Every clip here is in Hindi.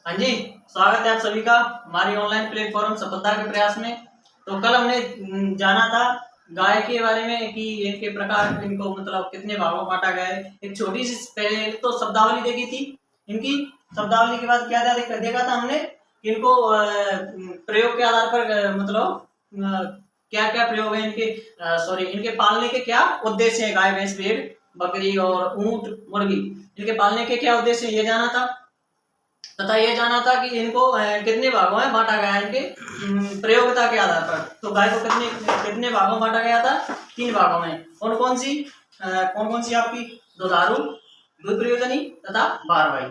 हाँ जी, स्वागत है आप सभी का हमारी ऑनलाइन प्लेटफॉर्म सफलता के प्रयास में। तो कल हमने जाना था गाय के बारे में कि इनके प्रकार, इनको मतलब कितने भागों में बांटा गया है। एक छोटी सी पहले तो शब्दावली देखी थी इनकी। शब्दावली के बाद क्या देखा था हमने कि इनको प्रयोग के आधार पर मतलब क्या क्या प्रयोग है इनके, सॉरी, इनके पालने के क्या उद्देश्य है। गाय, भैंस, भेड़, बकरी और ऊंट, मुर्गी, इनके पालने के क्या उद्देश्य है ये जाना था। तथा ये जाना था कि इनको कितने भागों में बांटा गया है इनके प्रयोगिता के आधार पर। तो गाय को कितने कितने भागों में बांटा गया था? 3 भागों में। कौन कौन सी आपकी? दुधारू, दूध प्रयोजनी तथा भारवाही।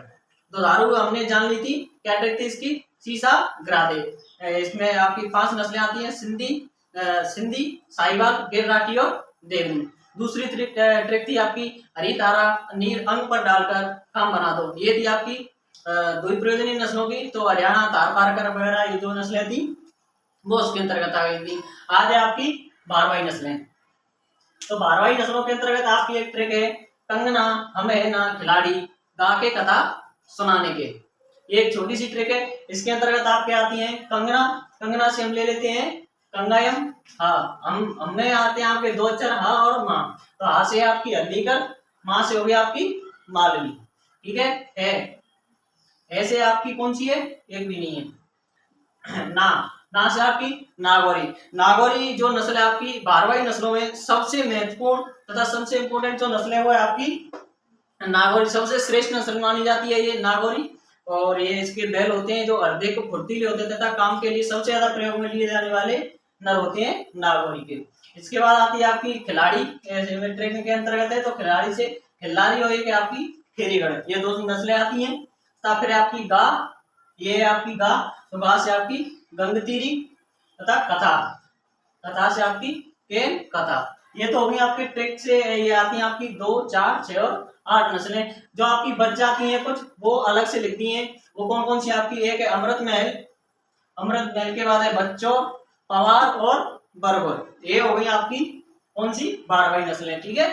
दुधारू हमने जान ली थी, क्या ट्रिक थी इसकी? सीसा ग्रादे। इसमें आपकी 5 नस्लें आती हैं, सिंधी, साहिवाल, गिर राठी और देवनी। दूसरी ट्रिक थी आपकी हरी तारा, नीर अंग पर डालकर काम बना दो। ये थी आपकी दूध प्रयोजनी नस्लों की। तो हरियाणा, धार, पारकर वगैरह ये जो नस्लें थी वो उसके अंतर्गत आ गई थी। आज है आपकी भारवाही नस्लें। तो भारवाही नस्लों के अंतर्गत आपकी एक ट्रिक है कंगना हमें ना खिलाड़ी गा के कथा सुनाने के। ये एक छोटी सी ट्रिक है। इसके अंतर्गत आप क्या आती है? कंगना। कंगना से हम ले लेते हैं कंगायम। हाँ, हमें आते हैं आपके 2 अक्षर हा और माँ। तो हा से आपकी हल्दी कर, माँ से हो गया आपकी मालवी। ठीक है। ऐसे आपकी कौन सी है? एक भी नहीं है। ना से आपकी नागौरी। नागौरी जो नस्ल है आपकी भारवाही नस्लों में सबसे महत्वपूर्ण तथा सबसे इंपोर्टेंट जो नस्ल है वो है आपकी नागौरी। सबसे श्रेष्ठ नस्ल मानी जाती है ये नागौरी। और ये इसके बैल होते हैं जो हृदय को फुर्तीले होते हैं तथा काम के लिए सबसे ज्यादा प्रयोग में लिए जाने वाले नर होते हैं नागौरी के। इसके बाद आती है आपकी खिलाड़ी। ट्रेनिंग के अंतर्गत है तो खिलाड़ी से खिलाड़ी और एक आपकी खेरीगढ़, ये 2 नस्लें आती हैं। फिर आपकी गा, ये है आपकी गा। तो गा से आपकी गंगतीरी तथा कथा, कथा से आपकी केन कथा। ये तो होगी आपकी ट्रिक से। ये आती है आपकी 2, 4, 6 और 8 नस्लें। जो आपकी बच जाती हैं कुछ वो अलग से लिखती हैं। वो कौन कौन सी आपकी? एक है अमृत महल। अमृत महल के बाद है बच्चों, पवार और बरबर। ये हो गई आपकी कौन सी? भारवाही नस्लें। ठीक है,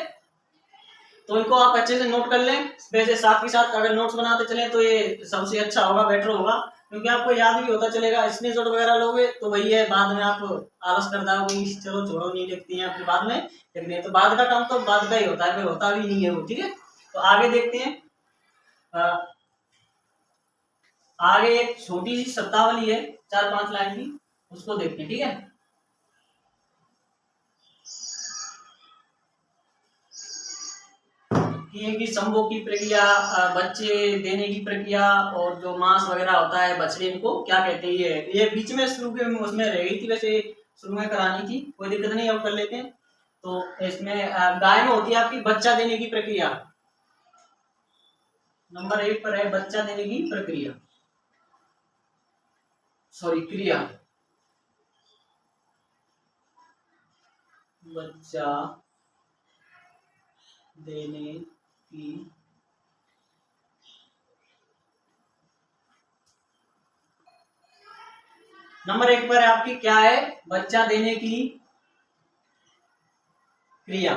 तो इनको आप अच्छे से नोट कर लें। वैसे साथ के साथ अगर नोट्स बनाते चलें तो ये सबसे अच्छा होगा, बेटर होगा, क्योंकि आपको याद भी होता चलेगा। स्क्रीनशॉट वगैरह लोगे तो वही है, बाद में आप आलस कर जाओगे, चलो छोड़ो नहीं लिखती हैं, फिर बाद में लिखनी है। तो बाद का काम तो बाद का ही होता है, फिर होता भी नहीं है वो। ठीक है, तो आगे देखते हैं। आगे एक छोटी सी शब्दावली है 4-5 लाइन की, उसको देखते हैं। ठीक है, कि संभोग की प्रक्रिया, बच्चे देने की प्रक्रिया और जो मांस वगैरह होता है बछड़े, इनको क्या कहते हैं? ये बीच में शुरू के उसमें रह गई थी, वैसे शुरू में करानी थी, कोई दिक्कत नहीं, अब कर लेते हैं। तो इसमें गाय में होती है आपकी बच्चा देने की प्रक्रिया। नंबर 1 पर है बच्चा देने की प्रक्रिया, सॉरी क्रिया। बच्चा देने की नंबर 1 पर आपकी क्या है? बच्चा देने की क्रिया।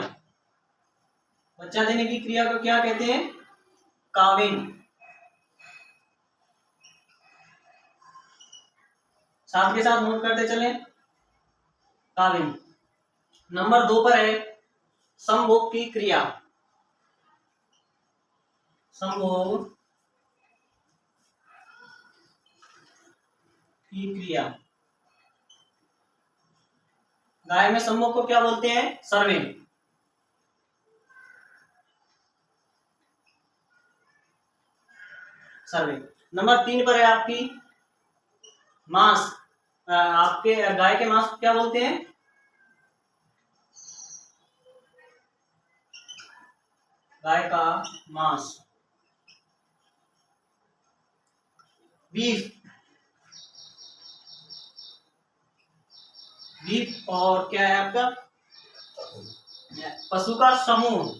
बच्चा देने की क्रिया को क्या कहते हैं? काविन। साथ के साथ नोट करते चलें, काविन। नंबर 2 पर है संभोग की क्रिया। संभोग की क्रिया। गाय में संभोग को क्या बोलते हैं? सर्विंग। सर्विंग। नंबर 3 पर है आपकी मांस। आपके गाय के मांस को क्या बोलते हैं? गाय का मांस, बीफ। बीफ। और क्या है आपका? पशु का समूह,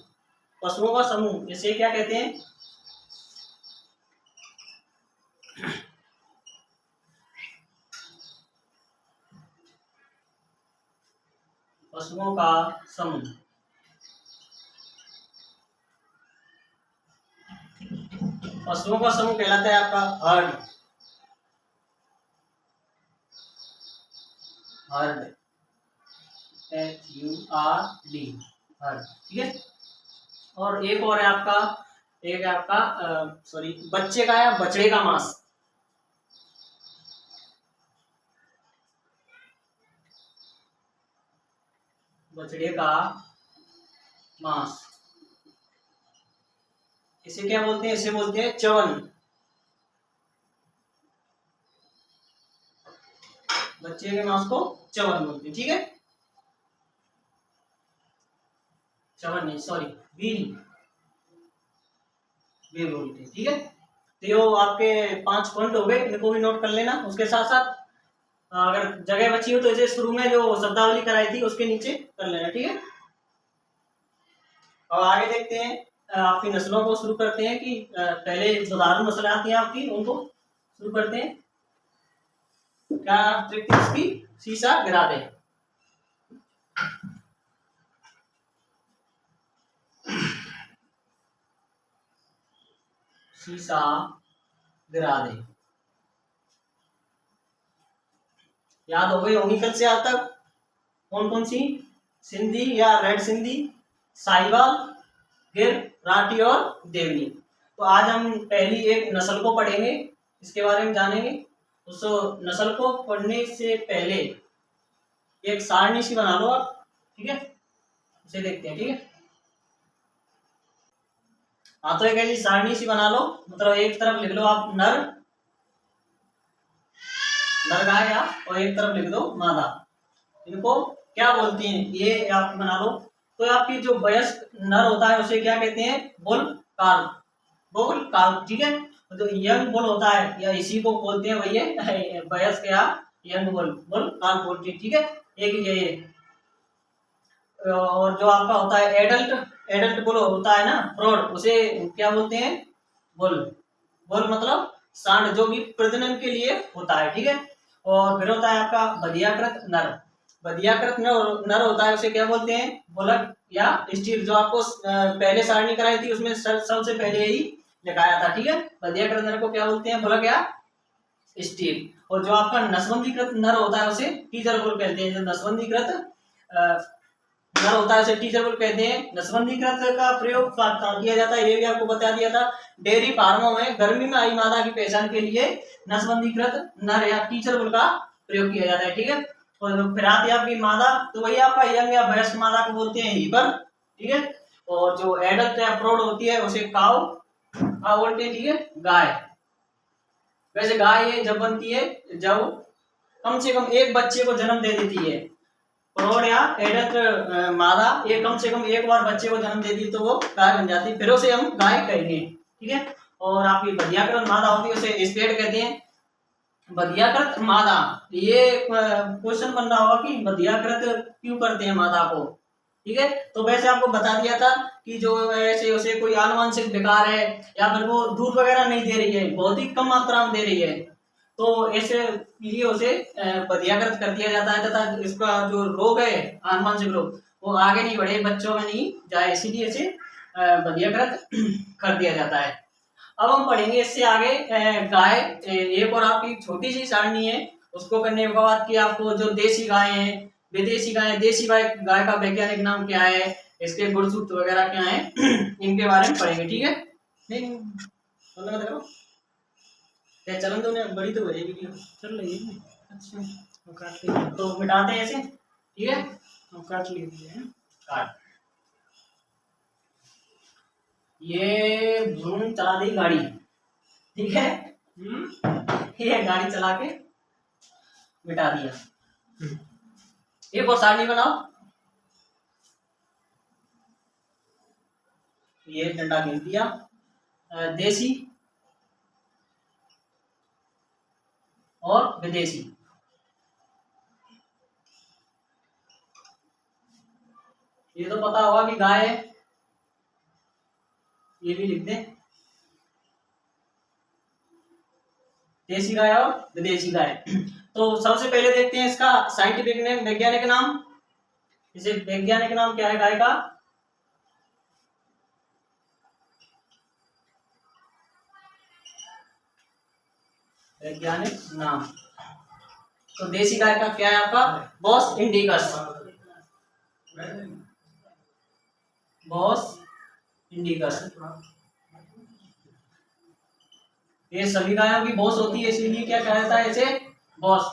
पशुओं का समूह, इसे क्या कहते हैं? पशुओं का समूह। पशुओं का समूह कहलाता है आपका हर्ड। हर्ड, HURD, हर्ड, ठीक है। और एक और है आपका, एक है आपका सॉरी, बच्चे का या बछड़े का मांस, बछड़े का मांस, इसे क्या बोलते हैं? इसे बोलते हैं च्यवन, बच्चे के मांस को च्यवन बोलते हैं, ठीक है। च्यवन नहीं, सॉरी, व्हील, व्हील बोलते हैं, ठीक है। तो ये आपके 5 पॉइंट हो गए, इनको भी नोट कर लेना। उसके साथ साथ अगर जगह बची हो तो इसे शुरू में जो शब्दावली कराई थी उसके नीचे कर लेना, ठीक है। और आगे देखते हैं, आपकी नस्लों को शुरू करते हैं कि पहले दुधारू नस्लें आती हैं आपकी, उनको शुरू करते हैं। क्या ट्रिक थी इसकी? शीशा गिरा दे, शीशा गिरा दे, याद हो गई होंगी कल से आज तक। कौन कौन सी? सिंधी या रेड सिंधी, साहिवाल, गिर, राठी और देवनी। तो आज हम पहली एक नस्ल को पढ़ेंगे, इसके बारे में जानेंगे। तो नस्ल को पढ़ने से पहले एक सारणी सी बना लो आप, ठीक है, उसे देखते हैं, ठीक है। हाँ, तो एक ऐसी सारणी सी बना लो, मतलब एक तरफ लिख लो आप नर, नर गाय, और एक तरफ लिख दो मादा। इनको क्या बोलते हैं ये आप बना लो। तो आपकी जो वयस्क नर होता है उसे क्या कहते हैं? बुल काल, बुल काल, ठीक है। जो यंग बुल होता है या इसी को बोलते हैं भैया वयस्क या यंग बुल, बुल काल बोलते हैं, ठीक है। एक ये और जो आपका होता है एडल्ट, एडल्ट बुल होता है ना, प्रौढ़, उसे क्या बोलते हैं? बुल, बुल मतलब सांड, जो भी प्रजनन के लिए होता है, ठीक है। और फिर होता है आपका बधियाकृत नर, बधियाकृत नर होता है, उसे क्या बोलते हैं? बुलक या स्टीर, जो आपको पहले सारणी कराई थी उसमें सबसे पहले ही लिखाया था, ठीक है। बधियाकृत नर को क्या बोलते हैं? बुलक या स्टीर। और जो आपका नसबंदीकृत नर होता है उसे टीजर बुल कहते हैं। जो नसबंदीकृत नर होता है उसे टीजर बुल कहते हैं। नसबंदीकृत का प्रयोग किया जाता है, ये भी आपको बता दिया था। डेयरी फार्मों में गर्मी में आई मादा की पहचान के लिए नसबंदीकृत नर या टीचर बुल का प्रयोग किया जाता है, ठीक है। और फिर आती है आपकी मादा, तो वही आपका यंग या वयस्क मादा को बोलते हैं हीबर, ठीक है। और जो एडल्ट या प्रौढ़ होती है उसे काउ बोलते हैं, ठीक है, गाय। वैसे गाय ये जब बनती है जब कम से कम एक बच्चे को जन्म दे देती है, प्रौढ़ या एडल्ट मादा ये कम से कम एक बार बच्चे को जन्म देती है तो वो गाय बन जाती है, फिर उसे हम गाय कहेंगे, ठीक है। और आपकी बधियाकृत मादा होती है उसे स्टेट कहते हैं। बधियाकृत मादा, ये क्वेश्चन बन रहा होगा कि बधियाकृत क्यों करते हैं मादा को, ठीक है। तो वैसे आपको बता दिया था कि जो ऐसे उसे कोई आनुवंशिक विकार है या फिर वो दूध वगैरह नहीं दे रही है, बहुत ही कम मात्रा में दे रही है, तो ऐसे लिए उसे बधियाकृत कर दिया जाता है, तथा इसका जो रोग है आनुवंशिक रोग वो आगे नहीं बढ़े, बच्चों में नहीं जाए, इसीलिए इसे बधियाकृत कर दिया जाता है। अब हम पढ़ेंगे इससे आगे गाय, एक और आपकी छोटी सी सारणी है, उसको करने के बाद कि आपको जो देसी गाय है, विदेशी गाय, देसी गाय, गाय का वैज्ञानिक नाम क्या है, इसके गुणसूत्र वगैरह क्या है, इनके बारे में पढ़ेंगे, ठीक है। नहीं करो क्या चलन तो बड़ी तो है वीडियो चल रही है। अच्छा हम काट लेंगे तो मिटाते हैं ऐसे, ठीक है, हम काट लीजिए, काट। ये भूम चला दी गाड़ी, ठीक है, ये गाड़ी चला के मिटा दिया। एक और सारणी बनाओ, ये डंडा गिन दिया, देसी और विदेशी। ये तो पता होगा कि गाय है, ये भी लिख दें, देसी गाय और विदेशी गाय। तो सबसे पहले देखते हैं इसका साइंटिफिक नेम, वैज्ञानिक नाम। इसे वैज्ञानिक नाम क्या है गाय का? वैज्ञानिक नाम, तो देसी गाय का क्या है आपका? Bos indicus, Bos indicus. ये सभी गायों की बॉस होती है, इसीलिए क्या कहा जाता है इसे? बॉस।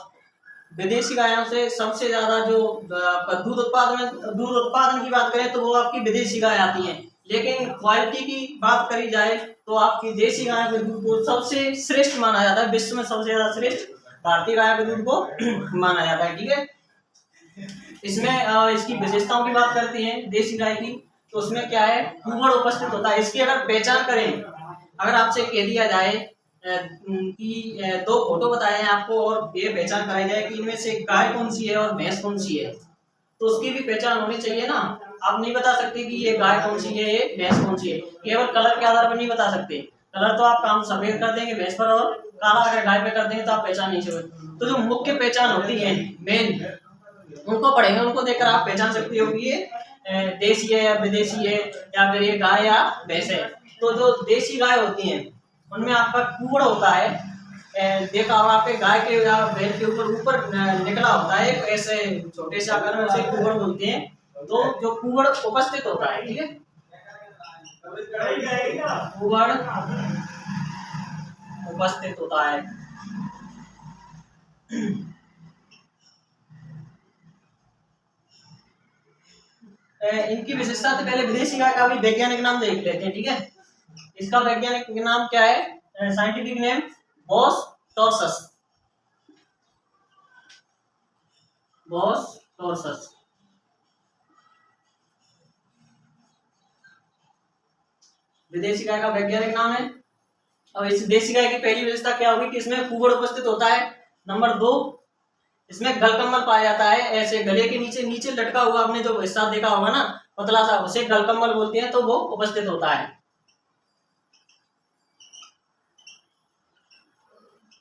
विदेशी गायों से सबसे ज्यादा जो आपका दूध उत्पादन की बात करें तो वो आपकी विदेशी गाय आती हैं, लेकिन क्वालिटी की बात करी जाए तो आपकी देसी गाय के दूध को सबसे श्रेष्ठ माना जाता है। विश्व में सबसे ज्यादा श्रेष्ठ भारतीय गाय के दूध को माना जाता है। ठीक है, इसमें इसकी विशेषताओं की बात करते हैं देसी गाय की, तो उसमें क्या है? कुबड़ उपस्थित होता है। इसकी अगर पहचान करें, अगर आपसे कह दिया जाए कि दो फोटो बताए हैं आपको और ये पहचान कराई जाए कि इनमें से गाय कौन सी है और भैंस कौन सी है, तो उसकी भी पहचान होनी चाहिए ना। आप नहीं बता सकते कि ये गाय कौन सी है, ये भैंस कौन सी है, केवल कलर के आधार पर नहीं बता सकते। कलर तो आप काम सफेद कर देंगे भैंस पर और काला अगर गाय पे कर देंगे तो आप पहचान नहीं सकते। तो जो मुख्य पहचान होती है मेन, उनको पढ़ेंगे, उनको देखकर आप पहचान सकते हो कि ये देसी है या विदेशी है या फिर ये गाय या भैंस है। तो जो देसी गाय होती हैं उनमें आपका कुबड़ होता है, देखा होगा आपके गाय के या बैल के ऊपर निकला होता है ऐसे छोटे से आकार में, उसे कुबड़ बोलते हैं। तो जो कुबड़ उपस्थित होता है, ठीक है, कुबड़ उपस्थित होता है। इनकी विशेषता से पहले विदेशी गाय का भी वैज्ञानिक नाम देख लेते हैं। ठीक है, इसका वैज्ञानिक नाम क्या है? Scientific name Bos taurus, Bos taurus. विदेशी गाय का वैज्ञानिक नाम है। और इस देसी गाय की पहली विशेषता क्या होगी कि इसमें कुबड़ उपस्थित होता है। नंबर 2, इसमें गलकम्बल पाया जाता है, ऐसे गले के नीचे नीचे लटका हुआ, आपने जो हिस्सा देखा होगा ना पतला सा, उसे गलकम्बल बोलते हैं, तो वो उपस्थित होता है,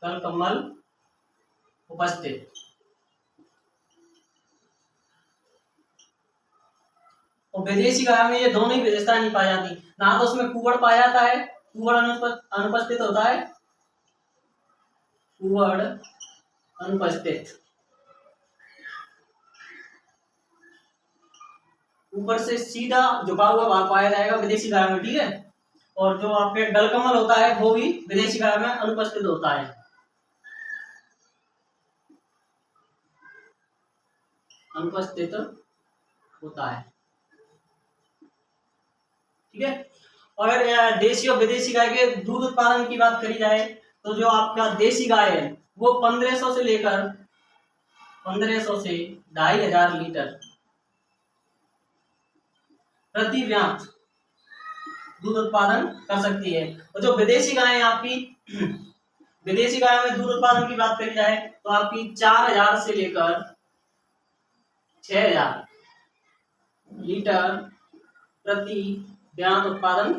गलकम्बल उपस्थित। और विदेशी गाय में ये दोनों ही विशेषता नहीं पाई जाती, ना तो उसमें कुबड़ पाया जाता है, कुबड़ अनुपस्थित होता है, कुबड़ अनुपस्थित, ऊपर से सीधा झुका हुआ भाग पाया जाएगा विदेशी गाय में। ठीक है, और जो आपके गलकमल होता है वो भी विदेशी गाय में अनुपस्थित होता है, अनुपस्थित होता है। ठीक है, अगर देशी और विदेशी गाय के दूध उत्पादन की बात करी जाए तो जो आपका देशी गाय है वो 1500 से लेकर 1500 से 2500 लीटर प्रति व्यात दूध उत्पादन कर सकती है। और जो विदेशी गाय है आपकी, विदेशी गाय में दूध उत्पादन की बात करी जाए तो आपकी 4000 से लेकर 6000 लीटर प्रति व्यात उत्पादन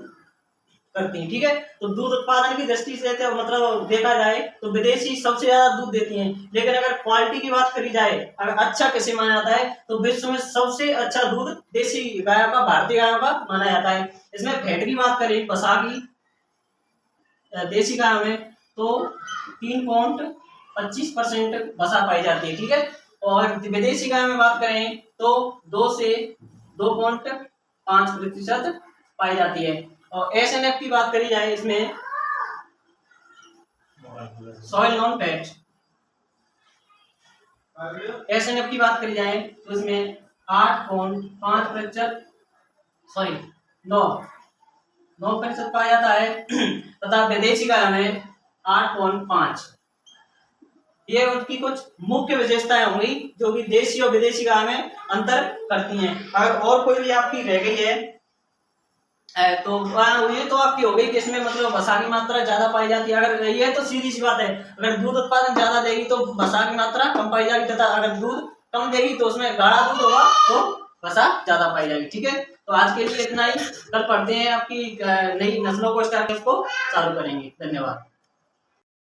करती हैं। ठीक है, तो दूध उत्पादन की दृष्टि से तो मतलब देखा जाए तो विदेशी सबसे ज्यादा दूध देती हैं, लेकिन अगर क्वालिटी की बात करी जाए, अगर अच्छा कैसे माना जाता है तो विश्व में सबसे अच्छा दूध देसी गायों का, भारतीय गायों का माना जाता है। इसमें फैट की बात करें बसा की देसी गायों में तो 3.25% बसा पाई जाती है। ठीक है, और विदेशी गायों में बात करें तो 2 से 2.5% पाई जाती है। और SNF की बात करी जाए, इसमें सॉइल नॉन फैट, SNF की बात करी जाए तो इसमें 8.5%, सॉरी 9% पाया जाता है तथा विदेशी गाय में 8.5। ये उनकी कुछ मुख्य विशेषताएं होंगी जो कि देशी और विदेशी गाय में अंतर करती हैं। अगर और कोई भी आपकी रह गई है तो ये तो आपकी हो गई कि इसमें मतलब वसा की मात्रा ज्यादा पाई जाती है। अगर ये तो सीधी सी बात है, अगर दूध उत्पादन ज्यादा देगी तो वसा की मात्रा कम पाई जाएगी, तथा अगर दूध कम देगी तो उसमें गाढ़ा दूध होगा तो वसा ज्यादा पाई जाएगी। ठीक है, तो आज के लिए इतना ही, कल पढ़ते हैं आपकी नई नस्लों को, स्टार्ट को चालू करेंगे। धन्यवाद।